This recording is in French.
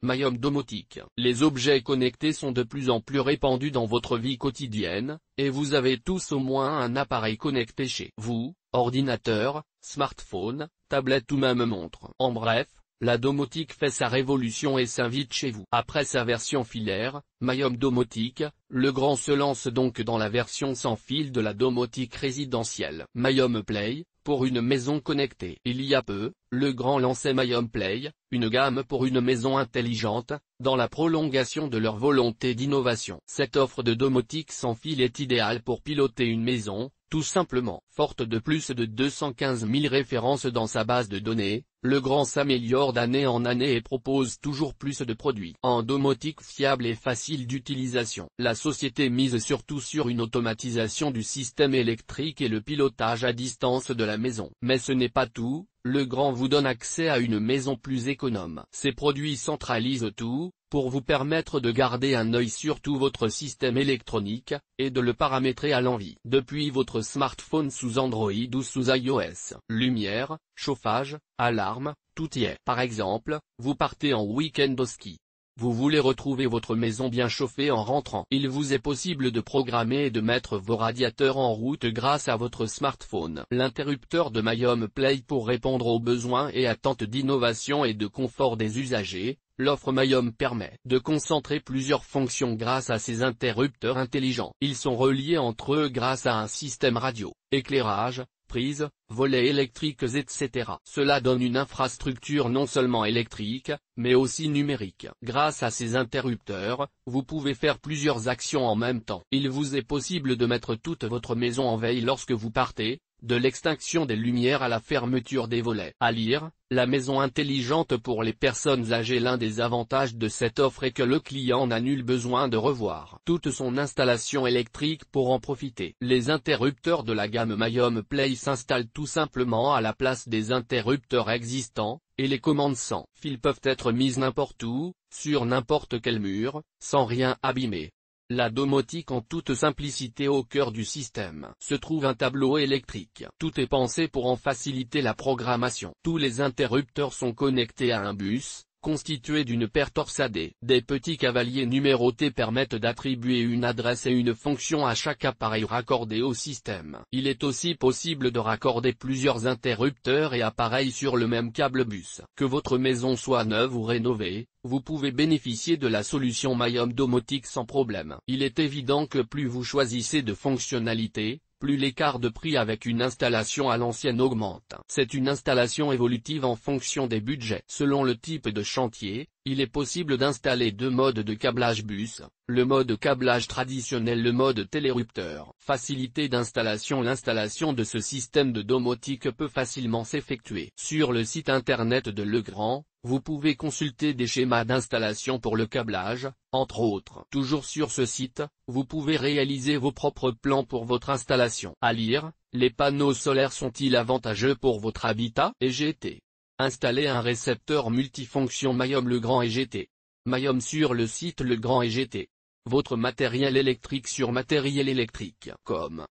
Mayum Domotique. Les objets connectés sont de plus en plus répandus dans votre vie quotidienne, et vous avez tous au moins un appareil connecté chez vous, ordinateur, smartphone, tablette ou même montre. En bref, la domotique fait sa révolution et s'invite chez vous. Après sa version filaire, Mayum Domotique, le grand se lance donc dans la version sans fil de la domotique résidentielle. Mayum Play, pour une maison connectée. Il y a peu, le grand lançait Mayum Play, une gamme pour une maison intelligente, dans la prolongation de leur volonté d'innovation. Cette offre de domotique sans fil est idéale pour piloter une maison, tout simplement. Forte de plus de 215 000 références dans sa base de données, le grand s'améliore d'année en année et propose toujours plus de produits en domotique fiable et facile d'utilisation. La société mise surtout sur une automatisation du système électrique et le pilotage à distance de la maison. Mais ce n'est pas tout, le grand vous donne accès à une maison plus économe. Ces produits centralisent tout, pour vous permettre de garder un œil sur tout votre système électronique, et de le paramétrer à l'envie. Depuis votre smartphone sous Android ou sous iOS. Lumière, chauffage, alarme, tout y est. Par exemple, vous partez en week-end au ski. Vous voulez retrouver votre maison bien chauffée en rentrant. Il vous est possible de programmer et de mettre vos radiateurs en route grâce à votre smartphone. L'interrupteur de Mayum Play pour répondre aux besoins et attentes d'innovation et de confort des usagers. L'offre Mayum permet de concentrer plusieurs fonctions grâce à ces interrupteurs intelligents. Ils sont reliés entre eux grâce à un système radio, éclairage, prises, volets électriques etc. Cela donne une infrastructure non seulement électrique, mais aussi numérique. Grâce à ces interrupteurs, vous pouvez faire plusieurs actions en même temps. Il vous est possible de mettre toute votre maison en veille lorsque vous partez, de l'extinction des lumières à la fermeture des volets. À lire, la maison intelligente pour les personnes âgées. L'un des avantages de cette offre est que le client n'a nul besoin de revoir toute son installation électrique pour en profiter. Les interrupteurs de la gamme Mayum Play s'installent tout simplement à la place des interrupteurs existants, et les commandes sans fil peuvent être mises n'importe où, sur n'importe quel mur, sans rien abîmer. La domotique en toute simplicité. Au cœur du système se trouve un tableau électrique. Tout est pensé pour en faciliter la programmation. Tous les interrupteurs sont connectés à un bus, constitué d'une paire torsadée. Des petits cavaliers numérotés permettent d'attribuer une adresse et une fonction à chaque appareil raccordé au système. Il est aussi possible de raccorder plusieurs interrupteurs et appareils sur le même câble bus. Que votre maison soit neuve ou rénovée, vous pouvez bénéficier de la solution Mayum Domotique sans problème. Il est évident que plus vous choisissez de fonctionnalités, plus l'écart de prix avec une installation à l'ancienne augmente. C'est une installation évolutive en fonction des budgets. Selon le type de chantier, il est possible d'installer deux modes de câblage bus, le mode câblage traditionnel, le mode télérupteur. Facilité d'installation. L'installation de ce système de domotique peut facilement s'effectuer. Sur le site internet de Legrand, vous pouvez consulter des schémas d'installation pour le câblage, entre autres. Toujours sur ce site, vous pouvez réaliser vos propres plans pour votre installation. À lire, les panneaux solaires sont-ils avantageux pour votre habitat? EGT. Installer un récepteur multifonction Mayum Legrand EGT. Mayum sur le site Legrand EGT. Votre matériel électrique sur matériel électrique.com.